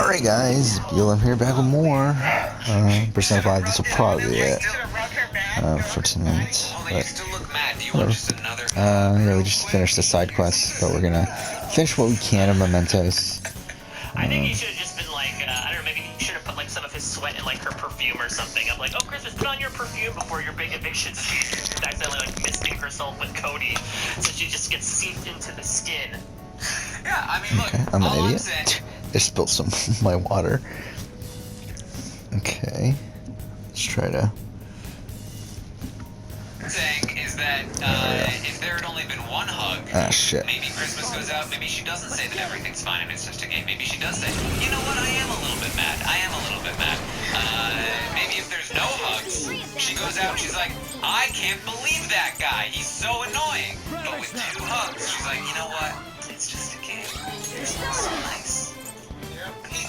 Alright guys, I'm here back with more Persona 5. This will probably be it for tonight, but whatever. Yeah, we just finished the side quest, but we're gonna finish what we can of Mementos. I think he should have just been like, I don't know, maybe he should have put like some of his sweat in like her perfume or something. I'm like, oh Christmas, put on your perfume before your big eviction. She's accidentally like misting herself with Cody, so she just gets seeped into the skin. Yeah, I mean, look, Okay, I'm an idiot. saying... They spilled some of my water. Okay, let's try to... saying is that if there had only been one hug, shit. maybe Christmas goes out, maybe she doesn't say that everything's fine and it's just a game. Maybe she does say, you know what, I am a little bit mad. Maybe if there's no hugs, she goes out and she's like, I can't believe that guy. He's so annoying. But with two hugs, she's like, you know what? It's just a game. It's so nice.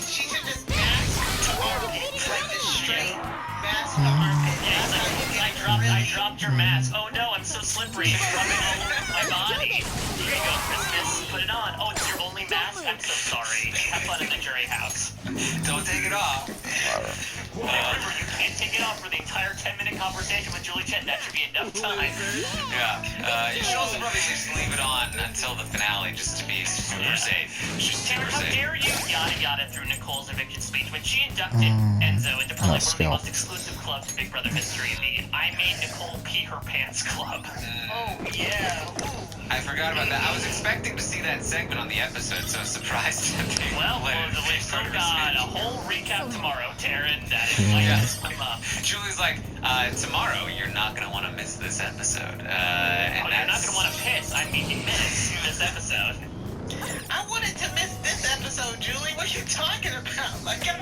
She should just mask to armpit, like just straight mask to armpit. Yeah, I dropped your mask. Oh no, I'm so slippery. It's rubbing all over my body. Here you go, Christmas. Put it on. Oh, it's your only mask? I'm so sorry. Have fun in the jury house. Don't take it off. Remember, you can't take it off for the entire 10-minute conversation with Julie Chen. That should be enough time. Yeah. You should also probably just leave it on until the finale, just to be super safe. Taylor, how dare you? Yada yada through Nicole's eviction speech. When she inducted Enzo into probably one of the most exclusive clubs in Big Brother history, the I Made Nicole Pee Her Pants Club. Oh, yeah. Ooh. I forgot about that. I was expecting to see that segment on the episode, so I was surprised that they we've still got a whole recap tomorrow, Taryn. That is my come up. Julie's like, tomorrow you're not going to want to miss this episode. You're not going to want to piss. I mean, you miss this episode. I wanted to miss this episode, Julie. What are you talking about? Like, you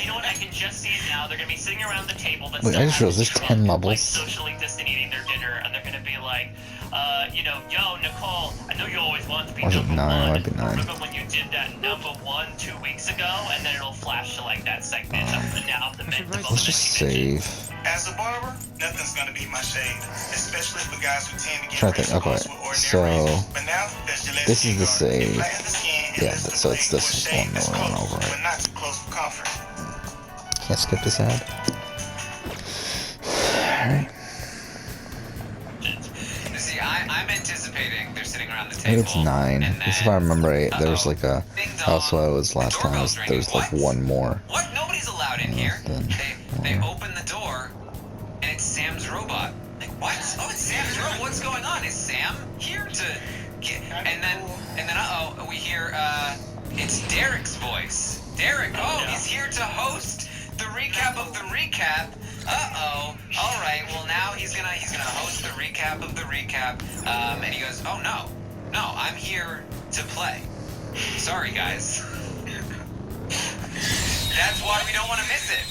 know what? I can just see it now. They're gonna be sitting around the table, but wait, I just realized there's 10 levels. Like socially distant eating their dinner, and they're gonna be like, yo, Nicole, I know you always wanted to be number 1. Might be 9. Remember when you did that number 1 2 weeks ago, and then it'll flash to like that segment of the Let's just save. As a barber, nothing's gonna beat my shave, especially for guys who tend to get Okay, so But now, this is the save. Yeah, so so it's this one that we're going over, but right? not too close for comfort. Can't skip this ad. Alright. See, I'm anticipating they're sitting around the I table. think it's 9. Because if I remember right, there was like a... That's what it was last time. There was like one more. What? Nobody's allowed in here. They open the door, and it's Sam's robot. Like, what? Oh, it's Sam's robot. What's going on? Is Sam here to get... And then, we hear, it's Derek's voice. Derek, he's here to host the recap of the recap. All right. Well, now he's gonna host the recap of the recap. And he goes, oh no, I'm here to play. Sorry, guys. That's why we don't want to miss it.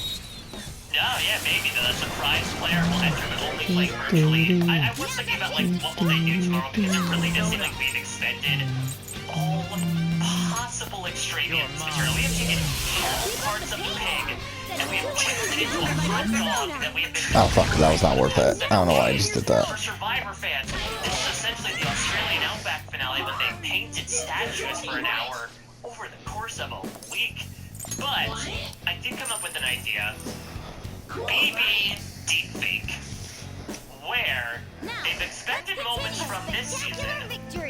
No, yeah, maybe the surprise player will enter but only play virtually. I was thinking about like what will they do tomorrow, because it really does seem like we've extended all possible extraneous material. We have taken all parts of the pig, and we have twisted it into a hot dog that we have been... Oh fuck, that was not worth it. I don't know why I just did that. For Survivor fans, this is essentially the Australian Outback finale, but they painted statues for an hour over the course of a week. But I did come up with an idea. BB Deepfake, where they've expected moments from this season,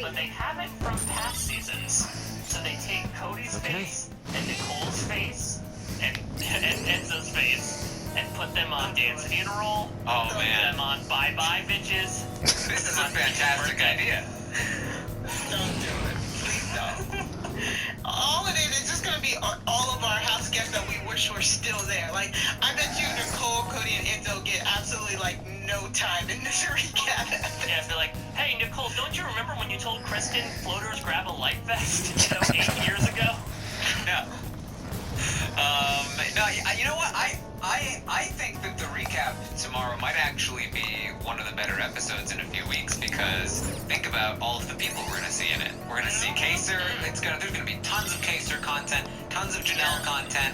but they haven't from past seasons. So they take Cody's face and Nicole's face and Enzo's face and put them on Dance Funeral. Oh Put man, them on Bye Bye Bitches. this is a fantastic idea. don't do it. Please don't. All it is just gonna be all of our house guests that we wish were still there. Like, I bet you Nicole, Cody, and Enzo get absolutely like no time in this recap. Yeah, they're like, hey Nicole, don't you remember when you told Kristen floaters grab a life vest? 8 years ago? No. No, you know what? I think that the recap tomorrow might actually be one of the better episodes in a few weeks, because think about all of the people we're gonna see in it. We're gonna see Kaser. There's gonna be tons of Kaser content, tons of Janelle content.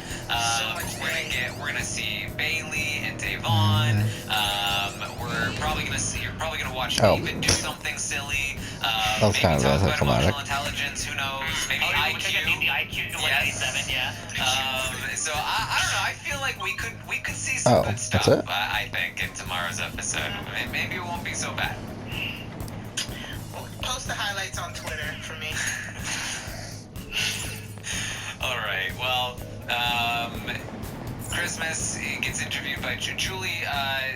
We're gonna see Bailey and Devon. You're probably gonna watch David do something silly. That was kind of maybe talk about anticlimactic. emotional intelligence. Who knows? Maybe IQ. The IQ 187, yeah. So I don't know. I feel like we could see some Oh, good stuff. that's it? I think in tomorrow's episode. Maybe it won't be so bad. Post the highlights on Twitter for me. All right. Well, Christmas gets interviewed by Julie.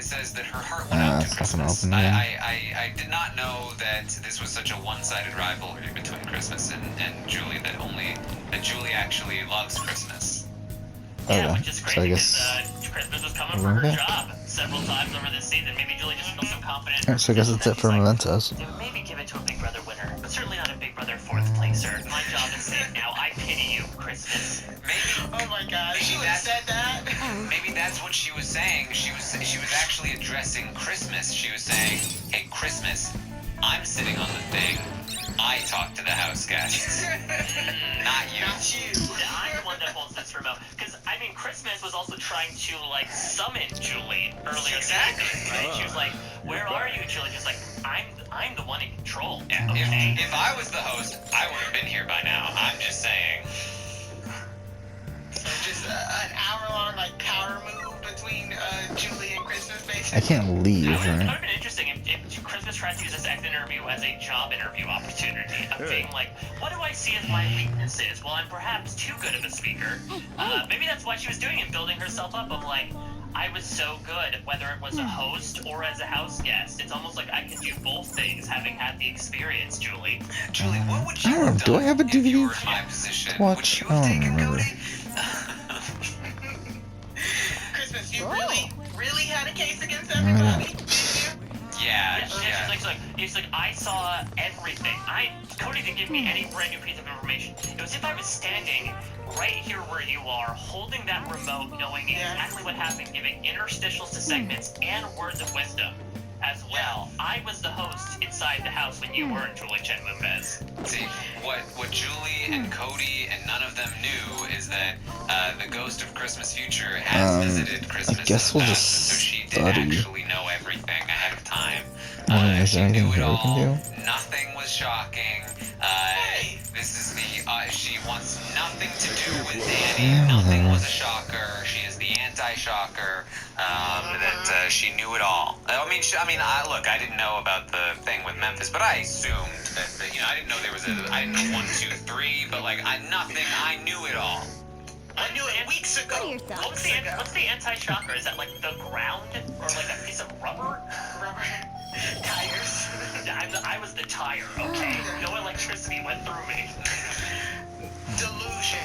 Says that her heart went out to it's not gonna Christmas. open yet. I did not know that this was such a one-sided rivalry between Christmas and Julie. That Julie actually loves Christmas. Yeah, Okay, which is so crazy I because guess. Christmas was coming for her Okay. job several times over this season. Maybe Julie just feels so confident. in Alright, so I guess her that's it for position that Mementos. she's like, maybe give it to a Big Brother winner, but certainly not a Big Brother fourth placer. My job is safe now. I pity you, Christmas. Maybe. Oh my god, Maybe she would that's- have said that. Maybe that's what she was saying. She was actually addressing Christmas. She was saying, "Hey, Christmas, I'm sitting on the thing. I talk to the house guests, not you." Not you. I'm the one that holds this remote. Because, I mean, Christmas was also trying to, like, summon Julie earlier Exactly. this evening, right? She was like, where are you? And Julie just like, I'm the one in control. Yeah, Okay. if I was the host, I would have been here by now. I'm just saying. So just an hour-long like power move between Julie and Christmas, basically. I can't leave, It would have right? been interesting if Christmas tried to use this exit interview as a job interview opportunity of being like, what do I see as my weaknesses? Well, I'm perhaps too good of a speaker. Maybe that's why she was doing it, building herself up of like, I was so good, whether it was a host or as a house guest. It's almost like I could do both things, having had the experience, Julie. Julie, what would I you don't have know, do done I have a if you DVD were in my position? to watch? Would you I have don't taken remember. Cody? Christmas, you really had a case against everybody? Did you? Yeah, She's like, I saw everything. Cody didn't give me any brand new piece of information. It was if I was standing right here where you are, holding that remote, knowing exactly what happened, giving interstitials to segments and words of wisdom as well. I was the host inside the house when you weren't, Julie Chen Moonves. See, what Julie and Cody and none of them knew is that the ghost of Christmas Future has visited Christmas. I guess we'll just so she did study. actually know everything ahead of time. Is She there anything knew it here we all. can do? Nothing was shocking. This is the she wants nothing to do with Danny. Nothing was a shocker. She is the anti-shocker. That she knew it all. Look, I didn't know about the thing with Memphis, but I assumed that I didn't know there was I didn't know 1, 2, 3, but like nothing. I knew it all. I knew it weeks ago. What's the anti-shocker? Is that like the ground or like a piece of rubber? Rubber tires. I was the tire, okay? No electricity went through me. Delusion.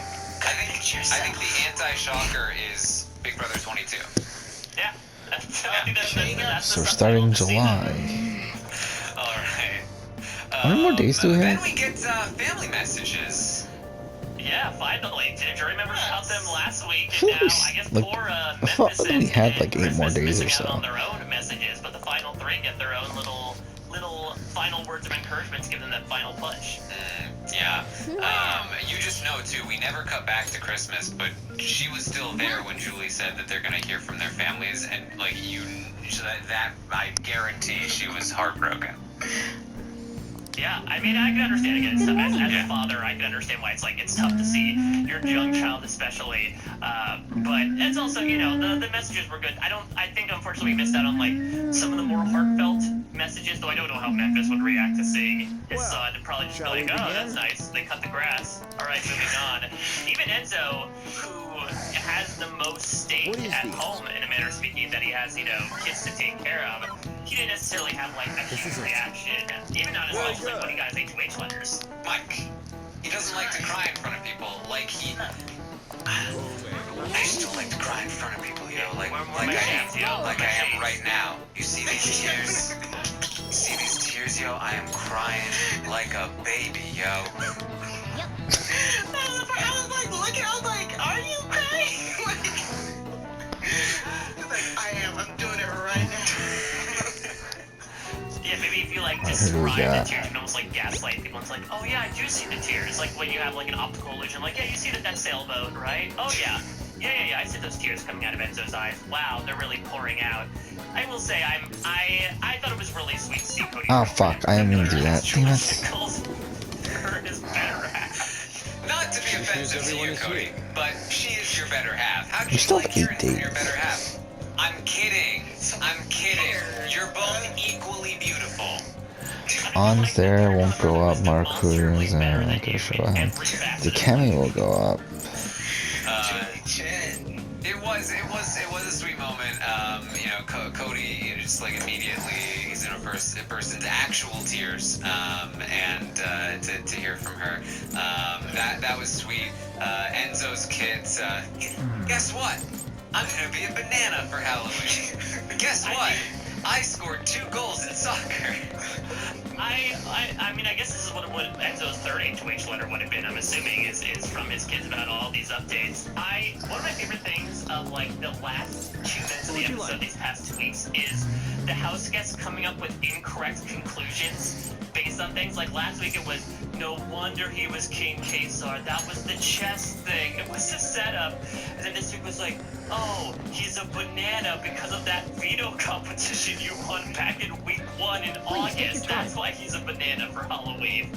I think the anti-shocker is Big Brother 22. Yeah. I think that's So the we're starting in subtitle of the season. July. All right. How many more days do we Then have? we get family messages. Yeah, finally. Did you remember about them last week? feel And now, like- I guess like, poor I thought Memphis we had, like, 8 more Christmas days or missing out so. on their own messages, but the final 3 get their own little final words of encouragement to give them that final push. Yeah. You just know too. We never cut back to Christmas, but she was still there when Julie said that they're gonna hear from their families, and like so that I guarantee she was heartbroken. Yeah, I mean, I can understand again. So as Yeah. a father, I can understand why it's tough to see your young child, especially. But it's also, the messages were good. I think unfortunately we missed out on like some of the more heartfelt messages. Though I don't know how Memphis would react to seeing his son and probably just be like, "Oh, that's nice. They cut the grass. All right, moving on." Even Enzo, who has the most stake at home in a manner of speaking, that he has, kids to take care of. He didn't necessarily have like a huge reaction, even not as much as like when he got his H2H letters. Mike, he doesn't like to cry in front of people. Like I just don't like to cry in front of people, like I am right now. You see these tears? You see these tears, yo? I am crying like a baby, yo. I was like looking, I was like, are you crying? I'm doing it right now. Yeah, maybe if you like Who we describe got? the tears, you can almost like gaslight people. It's like, oh yeah, I do see the tears. Like when you have like an optical illusion, like, yeah, you see that sailboat, right? Oh yeah. Yeah, I see those tears coming out of Enzo's eyes. Wow, they're really pouring out. I will say, I thought it was really sweet to see Cody. Oh, fuck, I am gonna do that. Damn it. For his better half. Not Not to be offensive to you, Cody, but she is your better half. How could We you still like have 8 Kieran from your days. better half? I'm kidding. I'm kidding. You're both equally beautiful. Ons there won't go up. Marcus and go show him. The Kemi will go up. It was a sweet moment. You know, Cody just like immediately he's in a person's actual tears. And to hear from her, that was sweet. Enzo's kids. Guess what? I'm gonna be a banana for Halloween. Guess what? I scored 2 goals in soccer. I mean, I guess this is what Enzo's third HOH letter would have been, I'm assuming, is from his kids about all these updates. One of my favorite things of, like, the last 2 minutes of the episode these past 2 weeks is the house guests coming up with incorrect conclusions based on things. Like, last week it was, no wonder he was King Kesar. That was the chess thing. It was a setup. And then this week was like, oh, he's a banana because of that veto competition you won back in week 1 in August. That's why he's a banana for Halloween.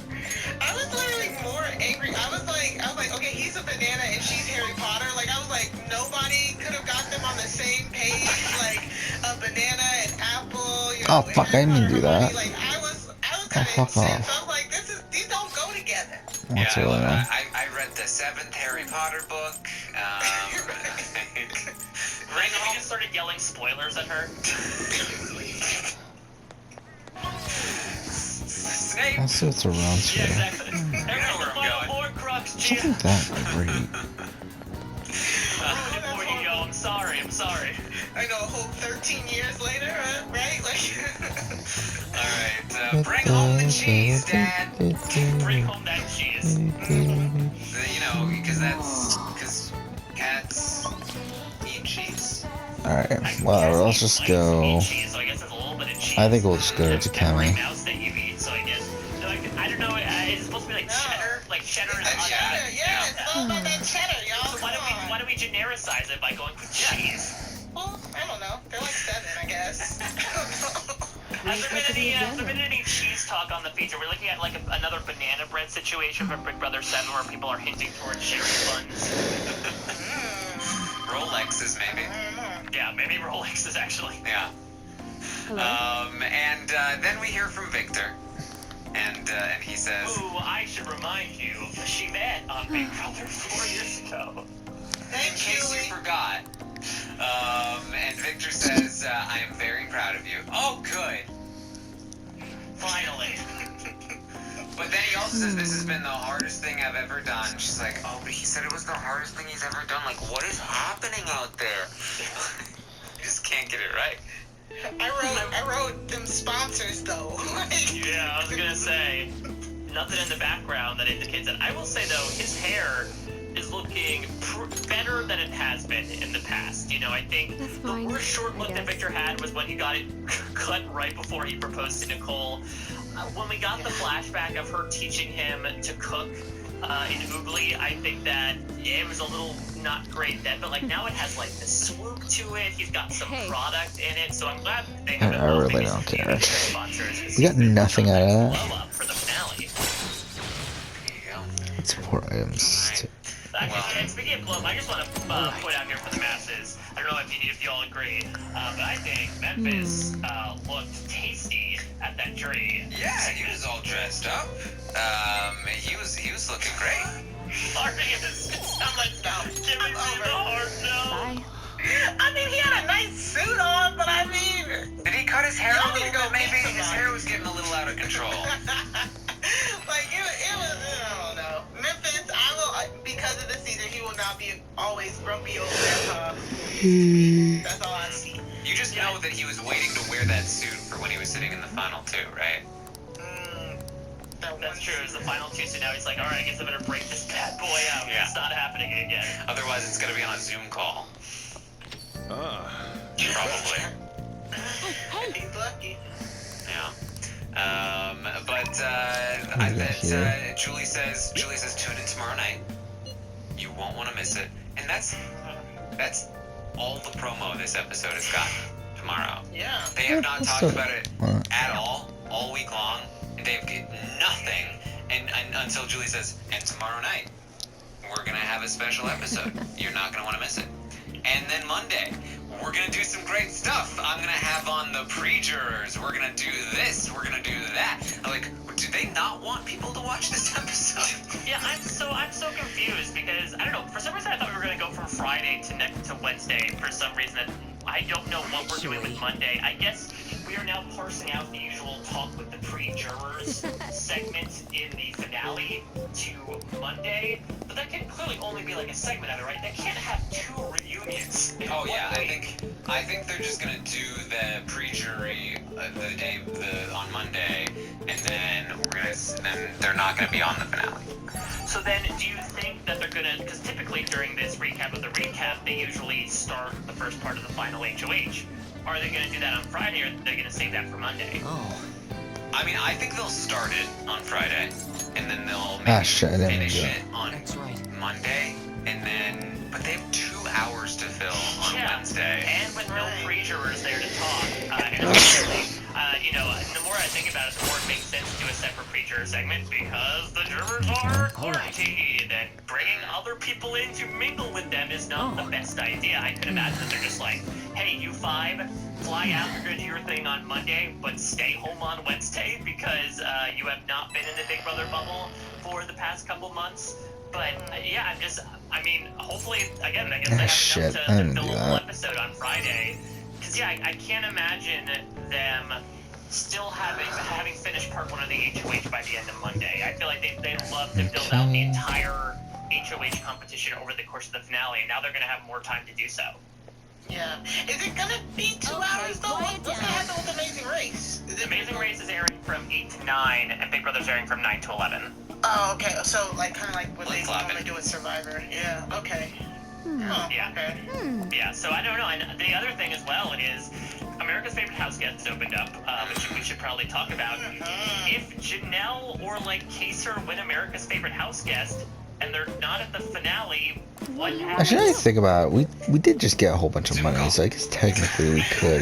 I was literally more angry. I was like, okay, he's a banana and she's Harry Potter. Like, I was like, nobody could have got them on the same page. Like, a banana and apple. You know, Oh, fuck, I didn't mean to do that. Like, I was kind of fuck incensed. off. I was like, these don't go together. What's really wrong? I read the 7th Harry Potter book. Right now, we just started yelling spoilers at her. Snape. Also, it's a round Yeah, sphere. exactly. know There's where the I'm final going. Horcrux, Something Gia. that great. Ruined it for you, yo. I'm sorry. I know, a whole 13 years later, right? Like, Alright, bring home the cheese, Dad. Bring home that cheese. You know, because cats eat cheese. Alright, well, let's just go. Cheese, so I guess there's a little bit of cheese. I think we'll just go to Right Kemi. now, that you eat, so I guess. No, I don't know. It's supposed to be like cheddar, like cheddar and onion. cheddar, yeah, it's all about that cheddar, y'all. So why don't we genericize it by going with cheese? Well, I don't know. They're like 7, I guess. Has there been any cheese talk on the feature? We're looking at like another banana bread situation for Big Brother 7 where people are hinting towards cherry buns. Rolexes, maybe. Yeah, maybe Rolexes actually. Yeah. And then we hear from Victor. And he says, Ooh, I should remind you, she met on Big Brother 4 years ago. in case you forgot. And Victor says, I am very proud of you. Oh, good. Finally. But then he also says, this has been the hardest thing I've ever done. She's like, oh, but he said it was the hardest thing he's ever done. Like, what is happening out there? You just can't get it right. I wrote them sponsors, though. Yeah, I was gonna say, nothing in the background that indicates that. I will say, though, his hair is looking better than it has been in the past. You know, I think That's the fine, worst short look I that guess. Victor had was when he got it cut right before he proposed to Nicole. When we got the flashback of her teaching him to cook in Oogly, I think that it was a little not great then, but like now it has like the swoop to it. He's got some Hey. product in it, so I'm glad they have it. I well, really maybe don't some care. future sponsors. We got nothing out of that. Blow up for the finale. There you go. Let's support items. Too. Actually, and speaking of blow up, I just want to point out here for the masses. I don't know if you all agree, but I think Memphis looked tasty at that tree. Yeah, he was all dressed up. He was looking great. Marius, I'm like, no, give me the heart, no. Bye. I mean, he had a nice suit on, but I mean, Did he cut his hair Y'all a little need to go bit? Maybe meet his somebody. hair was getting a little out of control. like it was, I don't know. Memphis, because of the season, he will not be always grumpy old grandpa. That's all I see. You just know that he was waiting to wear that suit for when he was sitting in the final two, right? That's true. It's the final two, so now he's like, all right, I guess I better break this bad boy out. Yeah. It's not happening again. Otherwise, it's gonna be on a Zoom call. Probably. He's lucky. Yeah. But I bet Julie says tune in tomorrow night. You won't want to miss it. And that's all the promo this episode has got tomorrow. Yeah. They have not Let's talked do about it. it at all week long. They've get nothing and until Julie says, and tomorrow night. we're gonna have a special episode. You're not gonna want to miss it. And then Monday, we're gonna do some great stuff. I'm gonna have on the pre-jurors. We're gonna do this. We're gonna do that. I'm like, do they not want people to watch this episode? Yeah, I'm so confused because I don't know. For some reason, I thought we were gonna go from Friday to Wednesday. For some reason, I don't know what we're doing with Monday. I guess we are now parsing out the usual talk with the pre-jurors segment in the finale to Monday, but that can clearly only be like a segment of it, right? They can't have 2 reunions. In Oh one yeah, week. I think they're just gonna do the pre-jury on Monday, and then then they're not gonna be on the finale. So then, do you think that they're gonna? Because typically during this recap of the recap, they usually start the first part of the final HOH. Are they gonna do that on Friday, or are they gonna save that for Monday? Oh. I mean, I think they'll start it on Friday, and then they'll shit, I maybe didn't finish do it on That's right. Monday, and then. But they have 2 hours to fill on Wednesday. And with no pre-jurors there to talk, and obviously, you know, the more I think about it, the more it makes sense to do a separate pre-juror segment because the jurors are quarantined, and bringing other people in to mingle with them is not the best idea. I can imagine that they're just like, hey, you 5, fly out, you're gonna do your thing on Monday, but stay home on Wednesday because you have not been in the Big Brother bubble for the past couple months. But yeah, I mean, hopefully, again, I guess I have Shit, enough I to didn't fill do a whole that. episode on Friday. Because yeah, I can't imagine them still having finished part 1 of the HOH by the end of Monday. I feel like they love to build out the entire HOH competition over the course of the finale, and now they're going to have more time to do so. Yeah. Is it gonna be 2 hours though? quiet What's gonna down. happen with Amazing Race? Is it Amazing Race is airing from 8 to 9, and Big Brother's airing from 9 to 11. Oh, okay. So like kind of like what they Flip-flopping. normally do with Survivor. Yeah. Okay. Hmm. Oh, Yeah. okay. Yeah, so I don't know. And the other thing as well is America's Favorite House Guests opened up, which we should probably talk about. If Janelle or like Kaser win America's Favorite House Guest and they're not at the finale, what happens? Actually, I think about it, we did just get a whole bunch of money, so I guess technically we could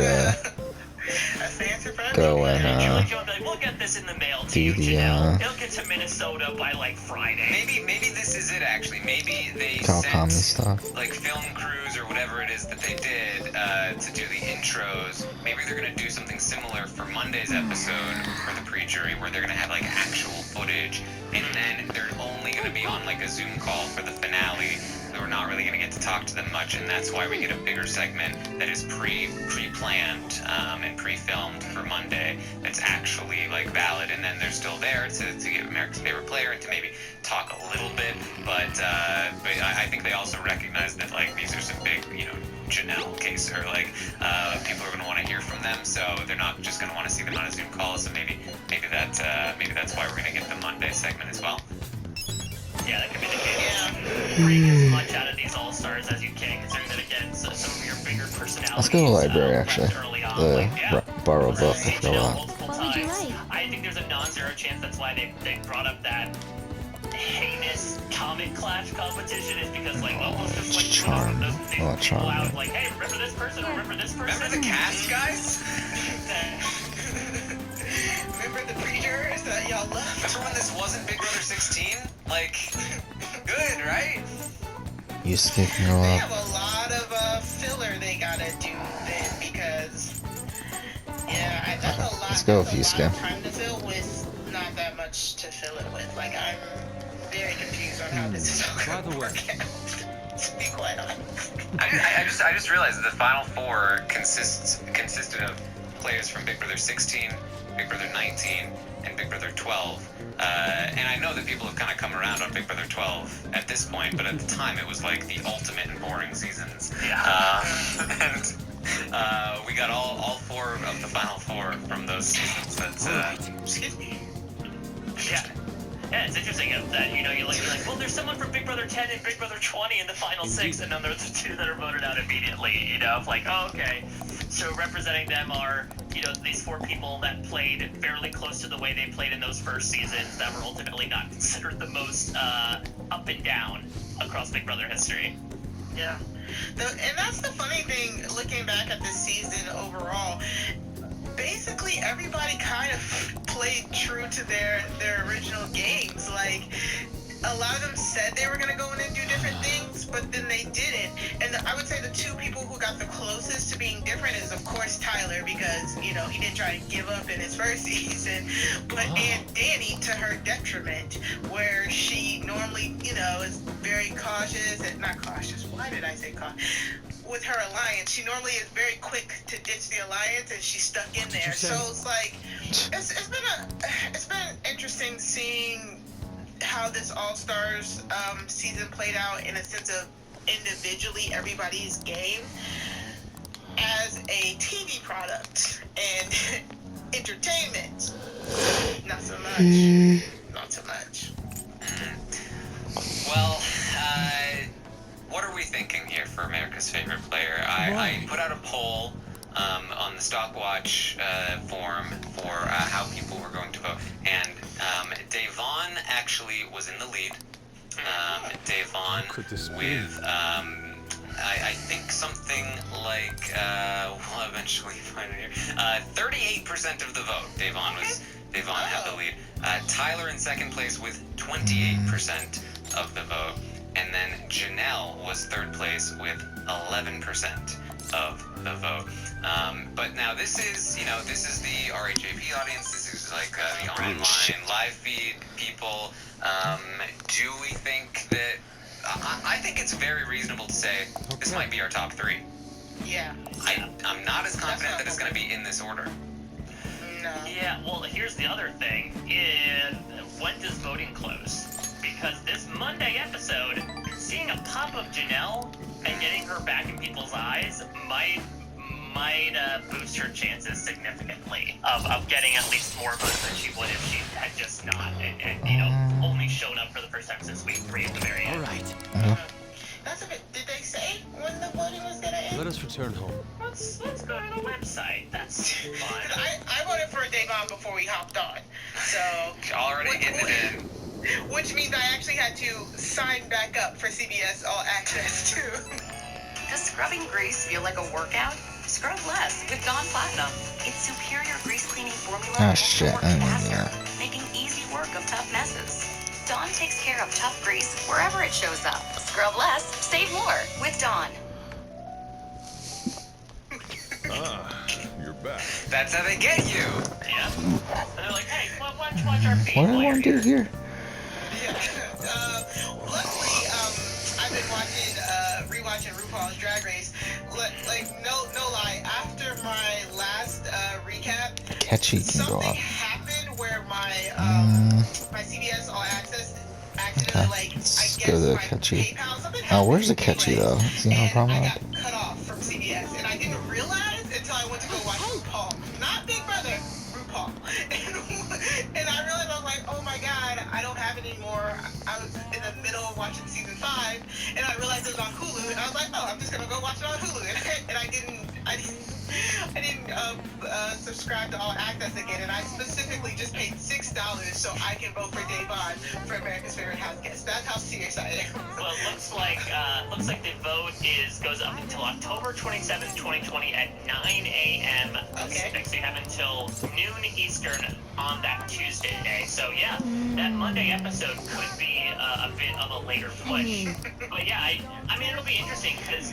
That's the answer for go everything. and Julie Jones, like, we'll get this in the mail to do you, the, Janelle. It'll get to Minnesota by like Friday. Maybe this is it actually. Maybe they Calcom sent stuff. like film crews or whatever it is that they did to do the intros. Maybe they're gonna do something similar for Monday's episode for the pre-jury, where they're gonna have like actual footage, and then they're only gonna be on like a Zoom call for the finale. So we're not really gonna get to talk to them much, and that's why we get a bigger segment that is pre-planned and pre-filmed for Monday. That's actually like valid, and then they're still there to give America's Favorite Player and to maybe talk a little bit. But I think they also recognize that like these are some big, you know, Janelle case, or like people are gonna want to hear from them, so they're not just gonna want to see them on a Zoom call. So maybe that's why we're gonna get the Monday segment as well. Yeah, that could be the case. Bring as much out of these all-stars as you can, considering that, again, some of your bigger personalities. Let's go to the library, actually. left early on, The like, yeah, borrow book. we've seen Let's go Janelle on. multiple What would you times. like? I think there's a non-zero chance that's why they brought up that heinous comic clash competition, is because, like, well, let's just, like, Charm. those Oh, people charm. out, like, hey, remember this person, remember this person? Remember the cast, guys? Remember the pre-jurors that y'all left? Remember when this wasn't Big Brother 16? Like, good, right? You skip grow They up. have a lot of filler they gotta do then because that's a lot. Let's go, that's a Fuska. lot of time to fill with not that much to fill it with. Like I'm very confused on how this is all gonna work out. To be quite honest. I just realized that the Final Four consisted of players from Big Brother 16, Big Brother 19, and Big Brother 12. And I know that people have kind of come around on Big Brother 12 at this point, but at the time it was like the ultimate in boring seasons. And we got all 4 of the Final Four from those seasons. That's Excuse me. Yeah. Yeah, it's interesting that, you know, you're like, well, there's someone from Big Brother 10 and Big Brother 20 in the final 6, and then there's the 2 that are voted out immediately, you know, it's like, oh, okay. So representing them are, you know, these 4 people that played fairly close to the way they played in those first seasons that were ultimately not considered the most up and down across Big Brother history. Yeah. And that's the funny thing, looking back at this season overall, basically everybody kind of played true to their original games. Like, a lot of them said they were gonna go in and do different things, but then they didn't. And I would say the two people who got the closest to being different is, of course, Tyler, because you know he didn't try to give up in his first season, but and Danny to her detriment, where she normally, you know, is very cautious and not cautious. Why did I say cautious? With her alliance, she normally is very quick to ditch the alliance, and she's stuck in there. So it's like it's been interesting seeing how this All Stars season played out in a sense of individually everybody's game as a TV product and entertainment. Not so much. Not so much. Well, what are we thinking here for America's Favorite Player? I put out a poll on the Stockwatch forum for how people were going to vote, and Devon actually was in the lead. Devon with I think something like we'll eventually find it here. 38% of the vote. Devon had the lead. Tyler in second place with 28% of the vote. And then Janelle was third place with 11% of the vote. But now this is the RHAP audience. This is like the online live feed people. Do we think that? I think it's very reasonable to say this might be our top three. Yeah. I'm not as confident that it's going to be in this order. No. Yeah, well, here's the other thing, is when does voting close? Because this Monday episode, seeing a pop of Janelle and getting her back in people's eyes might boost her chances significantly of getting at least more votes than she would if she had just not and you know, only shown up for the first time since week 3 at the very end. All right. That's a bit. Did they say when the voting was gonna end? Let us return home. Let's go to the website. That's fun. I voted for Devon before we hopped on, so Already getting it in. which means I actually had to sign back up for CBS All Access too. Does scrubbing grease feel like a workout? Scrub less with Dawn Platinum. Its superior grease cleaning formula Ah, makes shit, it work I didn't do faster, that. making easy work of tough messes. Dawn takes care of tough grease wherever it shows up. Scrub less, save more with Dawn. You're back. That's how they get you. Yeah. And they're like, hey, why don't you watch our feed What do while I you're want to do here? here? Yeah. Luckily, I've been rewatching RuPaul's Drag Race. No lie. After my last recap, Catchy can go something up. happened where my my CBS All Access Okay. accidentally I Let's guess go to my Catchy. PayPal something Oh, happened where's the Catchy anyway, though? Is he on and promo? I got cut off from CBS, and I didn't realize until I went to go watch RuPaul, not Big Brother, RuPaul, and I realized I was like, oh my god, I don't have it anymore. I was in the middle of watching season 5, and I realized it was on Hulu, and I was like, oh, I'm just gonna go watch it on Hulu, and I didn't subscribe to All Access again, and I specifically just paid $6 so I can vote for Devon for America's Favorite House Guest. That's how serious I am. Well, it looks like the vote goes up until October 27th, 2020 at 9 a.m. Okay. Pacific. So you have until noon Eastern on that Tuesday day. So yeah, that Monday episode could be a bit of a later push. But yeah, I mean it'll be interesting because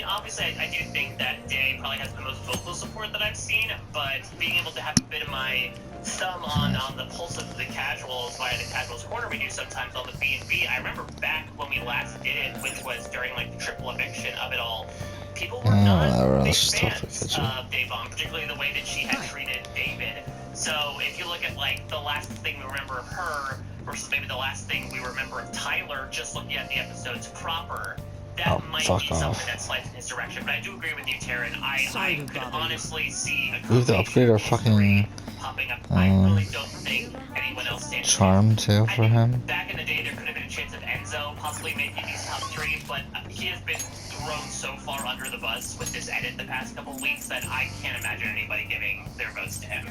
obviously I do think that day probably has the most vocal support that I've seen, but being able to have a bit of my thumb on the pulse of the casuals via the Casuals Corner we do sometimes on the B&B. I remember back when we last did it, which was during like the triple eviction of it all, people were not big fans of Devon, particularly the way that she had treated David. So if you look at like the last thing we remember of her versus maybe the last thing we remember of Tyler, just looking at the episodes proper, that might be something that slides in his direction. But I do agree with you, Taryn. I could honestly see a We have to upgrade our fucking popping up. I really don't think anyone else stands. charm too for him. Back in the day, there could have been a chance of Enzo possibly making these top 3, but he has been thrown so far under the bus with this edit the past couple weeks that I can't imagine anybody giving their votes to him.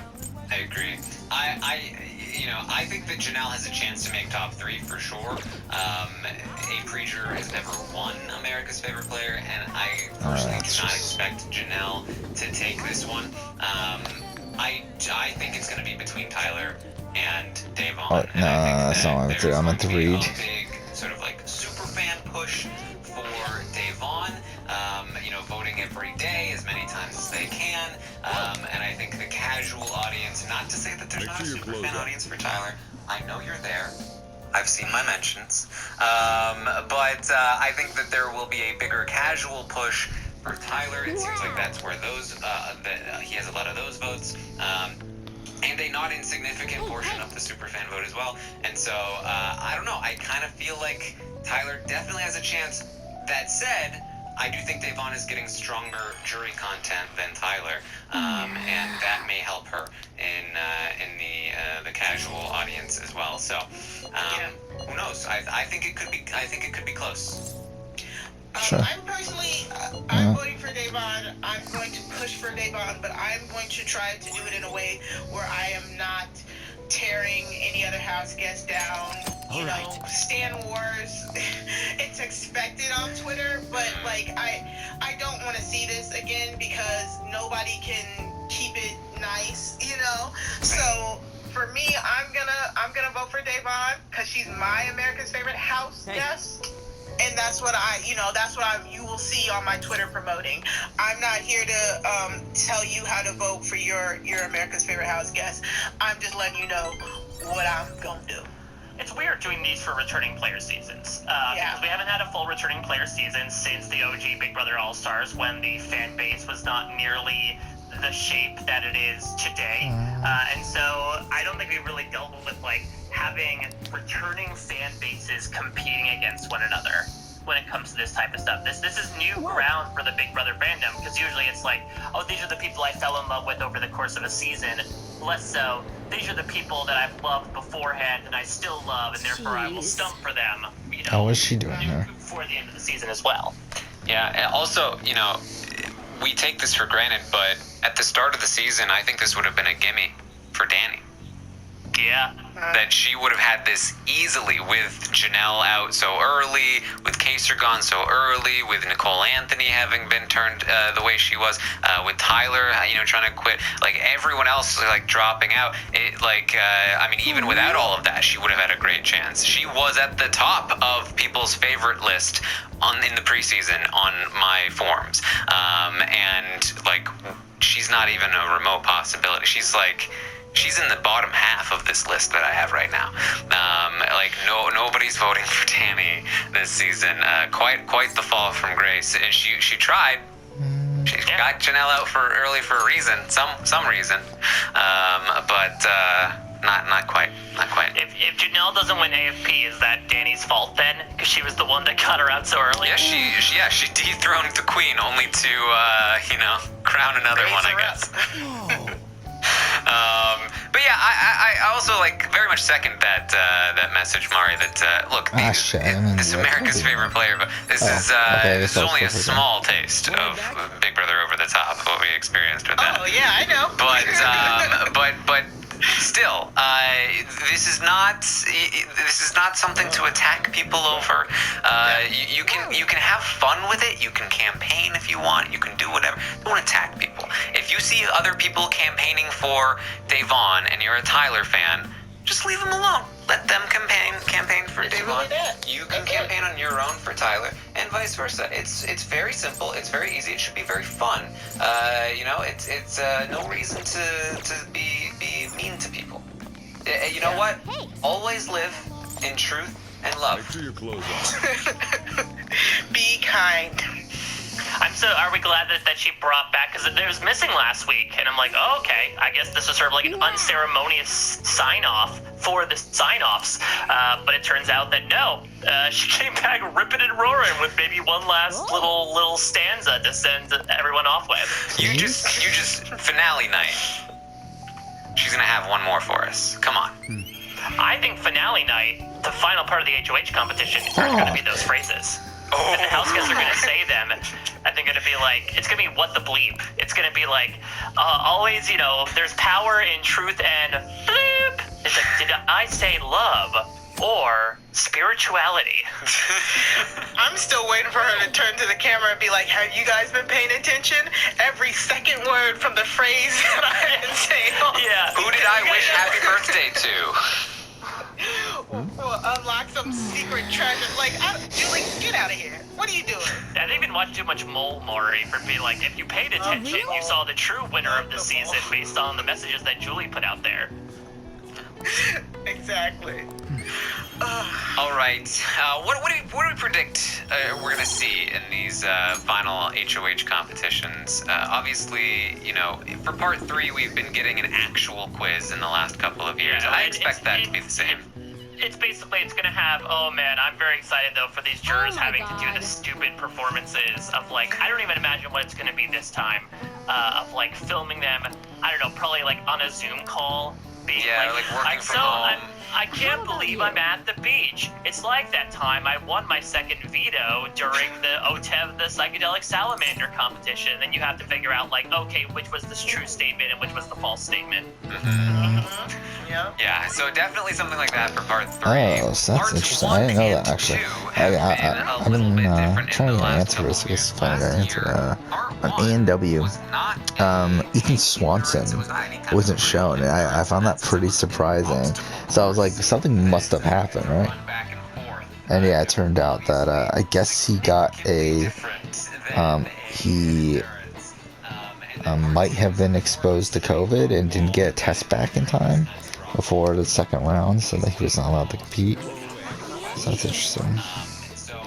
I agree. I think that Janelle has a chance to make top 3 for sure. A Preacher has never won America's Favorite Player, and I personally do not expect Janelle to take this one. I think it's going to be between Tyler and Devon. Oh, no, that's not what I meant to do. I meant to read. push for Devon, voting every day as many times as they can. And I think the casual audience, not to say that there's not a super fan audience for Tyler, I know you're there. I've seen my mentions. But I think that there will be a bigger casual push for Tyler. It seems like that's where he has a lot of those votes. And a not insignificant portion of the superfan vote as well. And so, I don't know. I kind of feel like Tyler definitely has a chance. That said, I do think Devon is getting stronger jury content than Tyler, and that may help her in the casual audience as well. So, who knows? I think it could be. I think it could be close. Sure. I'm personally, I'm voting for Devon. I'm going to push for Devon, but I'm going to try to do it in a way where I am not tearing any other house guest down. You know, Stan Wars, it's expected on Twitter, but like I don't want to see this again because nobody can keep it nice, you know. So for me, I'm gonna vote for Devon because she's my America's favorite house guest. And that's what you will see on my Twitter promoting. I'm not here to tell you how to vote for your America's favorite house guest. I'm just letting you know what I'm gonna do. It's weird doing these for returning player seasons. Because we haven't had a full returning player season since the OG Big Brother All-Stars, when the fan base was not nearly the shape that it is today. And so I don't think we really dealt with like having returning fan bases competing against one another when it comes to this type of stuff. This is new ground for the Big Brother fandom, because usually it's like, oh, these are the people I fell in love with over the course of a season. Less so, these are the people that I've loved beforehand and I still love, and therefore I will stump for them, you know, How is she doing there? before the end of the season as well. Yeah, and also, we take this for granted, but at the start of the season, I think this would have been a gimme for Danny. Yeah. That she would have had this easily with Janelle out so early, with Kaser gone so early, with Nicole Anthony having been turned the way she was, with Tyler, trying to quit, like everyone else like dropping out. Even without all of that, she would have had a great chance. She was at the top of people's favorite list in the preseason on my forums, and like she's not even a remote possibility. She's in the bottom half of this list that I have right now. Nobody's voting for Danny this season. Quite the fall from grace. And she tried. She got Janelle out early for a reason, some reason. But not quite. If Janelle doesn't win AFP, is that Danny's fault then? Because she was the one that cut her out so early. Yeah, she dethroned the queen only to crown another one, I guess. But yeah, I also very much second that message, Mari. That look, this America's favorite player, but this is only a small taste of Big Brother Over the Top, what we experienced with that. Oh yeah, I know. But still, this is not something to attack people over. You can have fun with it. You can campaign if you want. You can do whatever. Don't attack people. If you see other people campaigning for Devon and you're a Tyler fan, just leave them alone. Let them campaign for Devon. You can campaign on your own for Tyler, and vice versa. It's very simple. It's very easy. It should be very fun. It's no reason to be mean to people. You know what? Always live in truth and love. Make sure your clothes on. Be kind. Are we glad that she brought back, because it was missing last week, and I'm like, oh, okay, I guess this is sort of like an unceremonious sign-off for the sign-offs, but it turns out that no, she came back ripping and roaring with maybe one last little stanza to send everyone off with. You just finale night. She's gonna have one more for us. Come on. I think finale night, the final part of the HOH competition, is going to be those phrases. And the house guests are going to say them. I think it's going to be like, it's going to be what the bleep. It's going to be like, always, there's power in truth and bleep. It's like, did I say love or spirituality? I'm still waiting for her to turn to the camera and be like, have you guys been paying attention? Every second word from the phrase that I've been saying. Yeah. Who did I wish happy birthday to? will unlock some secret treasure. Like, Julie, get out of here. What are you doing? I didn't even watch too much Mole Maury for being like, if you paid attention, you saw the true winner of the season based on the messages that Julie put out there. Exactly. All right. What do we predict we're gonna see in these final HOH competitions? Obviously, you know, for part 3, we've been getting an actual quiz in the last couple of years. I expect that to be the same. It's basically, it's gonna have, oh man, I'm very excited though for these jurors having to do the stupid performances of like, I don't even imagine what it's gonna be this time, of like filming them, I don't know, probably like on a Zoom call. Being like working from home. I can't believe I'm at the beach. It's like that time I won my second veto during the OTEV, the psychedelic salamander competition. Then you have to figure out like, okay, which was the true statement and which was the false statement. Yeah, so definitely something like that for part 3. Oh, so that's interesting. I didn't know that actually. I've been trying to get an answer for this because finally got an answer. On A&W, Ethan Swanson wasn't shown, and I found that pretty surprising. So I was like, something must have happened, right? And yeah, it turned out that I guess he got a he might have been exposed to COVID and didn't get a test back in time before the second round, so that he was not allowed to compete. So that's interesting. So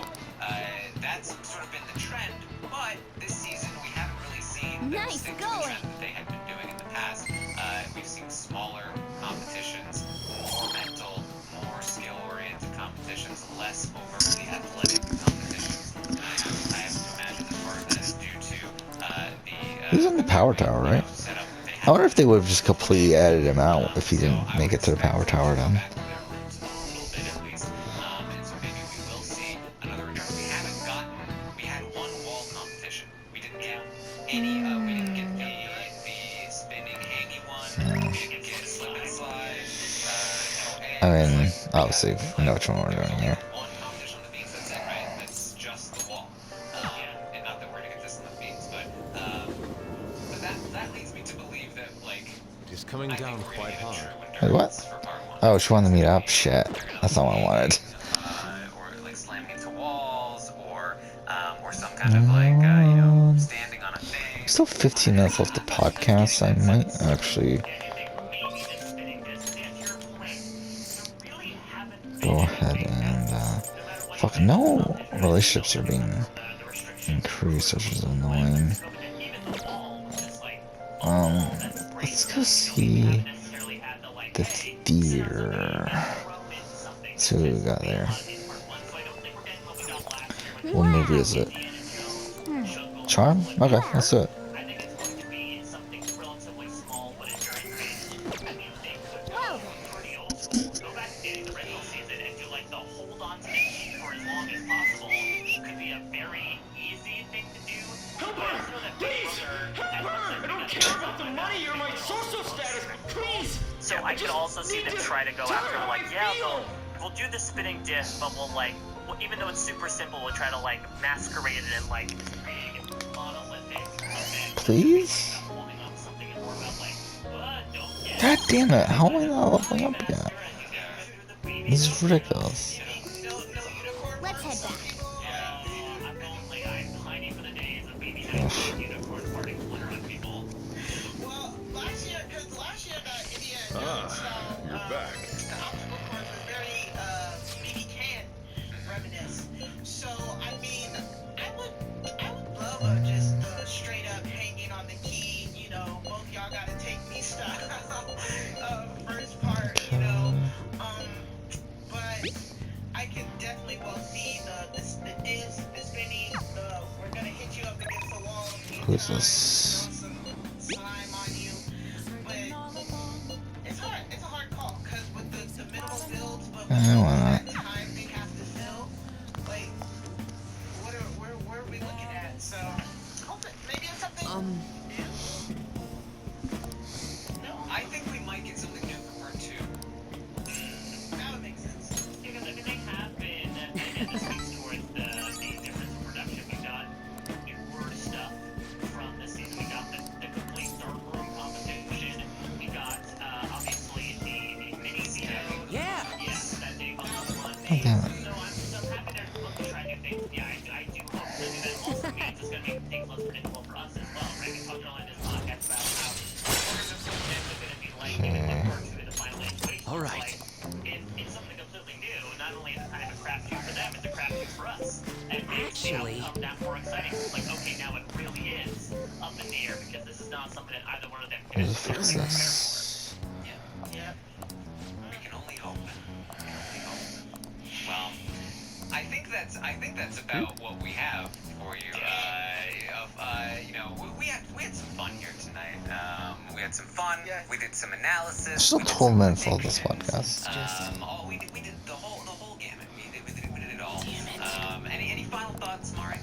that's sort of been the trend, but this season we haven't really seen the trend that they had been doing in the past. We've seen smaller competitions, more mental, more skill-oriented competitions, less overtly athletic competitions. I have to imagine that part of that is due to He was in the Power Tower, right? I wonder if they would have just completely edited him out if he didn't make it to the Power Tower then. We had one wall competition. We didn't get any, we didn't get the spinning hangy one. We didn't get slip and slide. I mean, obviously, we know which one we're doing here. One competition on the beans, that's it, right? That's just the wall. And not that we're gonna get this on the beans, but that leads me to believe that, like, It is coming down quite hard. Wait, what? Oh, she wanted me to up shit. That's not what I wanted. Or like slamming into walls, or some kind of like, you know, standing on a thing. Still 15 minutes left of podcast. I might actually go ahead and fuck, no relationships are being increased, which is annoying. Let's go see the theater. Let's see what we got there. What movie is it? Charm? Okay, let's do it. So I could also see them try to go after, like, yeah, we'll do the spinning disc, but we'll, like, even though it's super simple, we'll try to, like, masquerade it in, like, big, monolithic event. Please? God damn it, how am I not leveling up yet? This is ridiculous. Let's head back. Ugh. You're back. The obstacle course was very BB can reminisce. So I mean, I would love just straight up hanging on the key. You know, both y'all gotta take me style. First part, you know. But I can definitely both see the disc, the spinning. We're gonna hit you up against the wall. Who's this? Why not? I think we might get something new for part 2. That would make sense. Because, I mean, they have been, and this speaks towards the difference in production. We got newer stuff from this season. We got the complete dark room competition. We got, obviously, the mini season. Yeah. Yes, that they Damn it. So I'm happy they're looking to try new things. Yeah, I do hope that also means it's going to make things less predictable for us as well, right? We talked earlier in this podcast about how orders of footsteps are going to be like maybe look forward to the final equation. All right. It's something completely new. Not only is it kind of a crapshoot for them, it's a crapshoot for us. And it makes the outcome that more exciting. It's like, okay, now it really is up in the air because this is not something that either one of them can Fix this. Yeah. We can only hope. We can only hope. Well, I think that's about what we have for you. You know, we had some fun here tonight. We had some fun. We did some analysis. There's still 12 minutes of this podcast. We did the whole gamut. We did it all. Any final thoughts, Mari?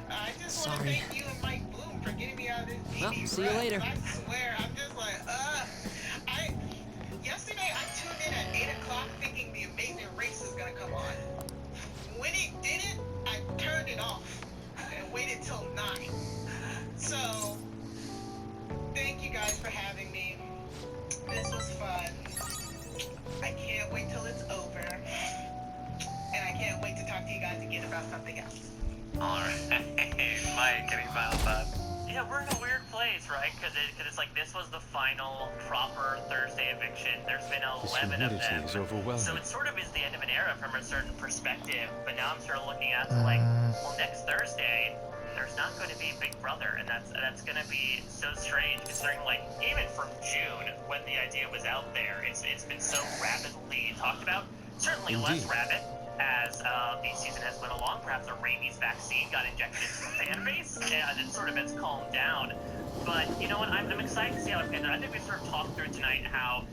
I just want to thank you and Mike Bloom for getting me out of this TV. Well, see you later. I swear, I'm just like, yesterday I tuned in at 8 o'clock thinking The Amazing Race is going to come on. When it didn't, I turned it off and waited till 9. So, thank you guys for having me. This was fun. I can't wait till it's over. And I can't wait to talk to you guys again about something else. Alright. Mike, any final thoughts? Yeah, we're in a weird place, right? Because it's like this was the final proper Thursday eviction. There's been 11 of them. Is overwhelming. So it sort of is the end of an era from a certain perspective. But now I'm sort of looking at like, well, next Thursday, there's not going to be Big Brother, and that's going to be so strange considering like even from June when the idea was out there, it's been so rapidly talked about. Certainly less rabid as the season has went along. Perhaps a rabies vaccine got injected into the fan base, and it sort of has calmed down. But you know what? I'm excited to see how it pans out. I think we sort of talked through tonight how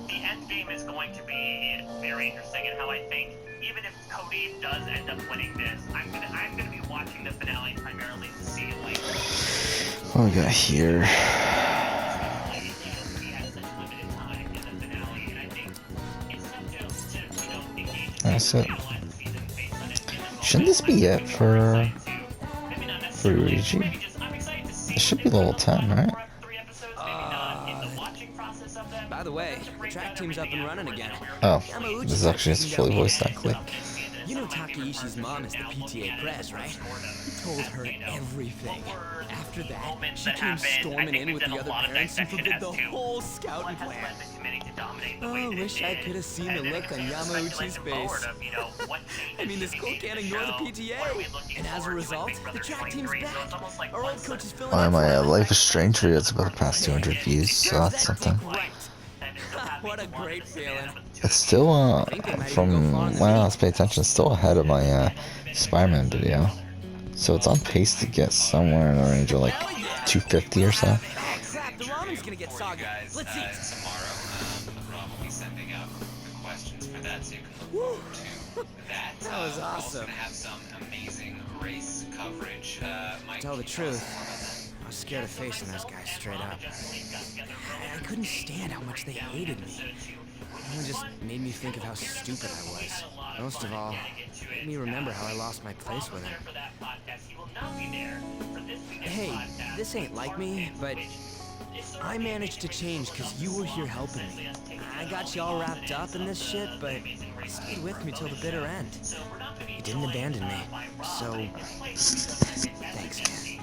the end game is going to be very interesting, and how I think even if Cody does end up winning this, I'm gonna be watching the finale primarily to see like What we got here? That's it. Shouldn't this be it for Luigi? It should be level 10, right? By the way, the track team's up and running again. Oh, this is actually just fully voiced actly. You know Takeishi's mom is the PTA press, right? Told her everything. After that, she came storming in with the other parents and forbid the whole scouting plan. Oh, wish I could have seen the look on Yamauchi's face. I mean, the school can't ignore the PTA. And as a result, the track team's back. Our old coach is filling Oh, up my for Life is Strange video's about to pass 200 views, so that's something. What a great feeling. It's still, from when I last paid attention, it's still ahead of my Spider-Man video. So it's on pace to get somewhere in the range of like 250 or so. Oh crap, the ramen's gonna get soggy. Let's eat. Tomorrow, Rob will be sending out the questions for that, so you can look forward to that. That was We're also awesome. gonna have some amazing race coverage. Mike, Tell the can you tell us truth, more about that? I was scared of facing those guys straight up. I couldn't stand how much they hated me. It just made me think of how stupid I was. Most of all, it made me remember how I lost my place with him. Hey, this ain't like me, but I managed to change because you were here helping me. I got you all wrapped up in this shit, but you stayed with me till the bitter end. You didn't abandon me, so thanks, man.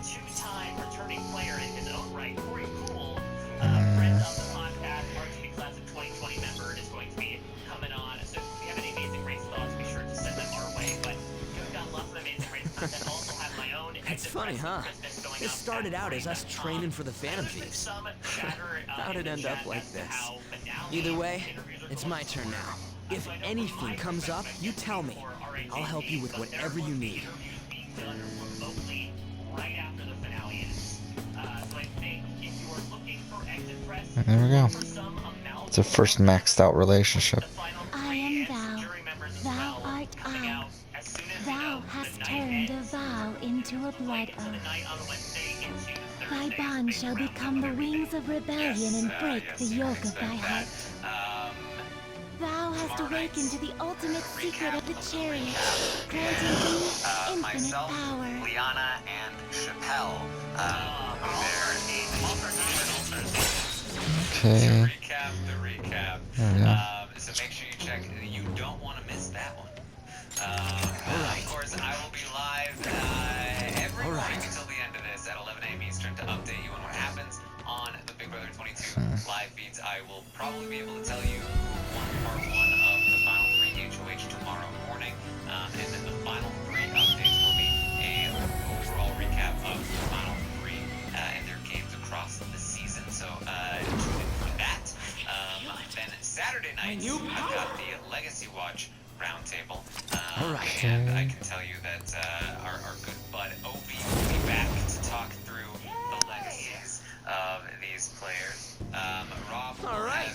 It's funny, huh? This started out as us training for the Phantom Thieves. How'd it end up like this? Either way, it's my turn now. If anything comes up, you tell me. I'll help you with whatever you need. And there we go. It's a first maxed out relationship. I am thou. Thou art I. Thou hast turned a vow into a blood oath. Thy bond shall become the wings of rebellion and break the yoke of thy heart. Thou hast awakened to the ultimate secret of the chariot, granting thee infinite Myself, power. Liana, and Chappelle. Okay. Recap the recap. There we go. So make sure you check. You don't want to miss that one. I will probably be able to tell you who won part 1 of the final 3 HOH tomorrow morning, and then the final 3 updates will be a overall recap of the final 3 and their games across the season. So tune in for that. Then Saturday night, I've got the Legacy Watch roundtable. Alright. And I can tell you that our good bud Obi will be back to talk through the legacies of these players. Rob will Alright.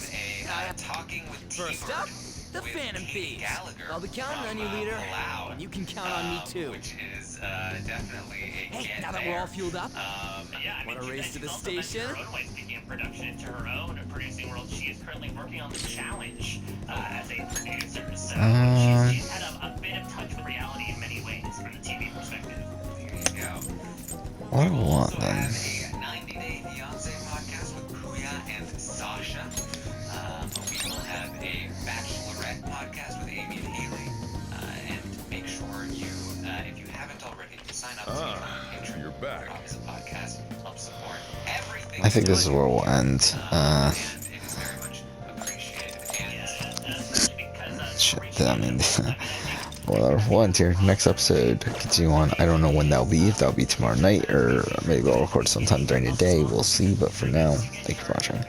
have a talking with First T-Bird up, the with Phantom Katie Thieves. Gallagher I'll be counting on you, from, leader. Palau, And you can count on me too. Which is definitely a Hey, get now that there. we're all fueled up, Yeah, wanna she's- race to the she's also mentioned station? her own ways taking production into her own producing world. She is currently working on the challenge as a producer, so she's had a bit of touch with reality in many ways from the TV perspective. There you go. What do we want Also then? have a 90 Day Fiancé podcast with Kuya and Sasha. We will have a Bachelorette podcast with Amy and Haley. And make sure you, if you haven't already, sign up to become a patron. you're back. Rob is a podcast, help support everything. I think this is where we'll end. And it is very much appreciated. And Especially because Shit, I mean, well, we'll end here. Next episode, continue on. I don't know when that'll be. If that'll be tomorrow night, or maybe I'll record sometime during the day. We'll see. But for now, thank you for watching.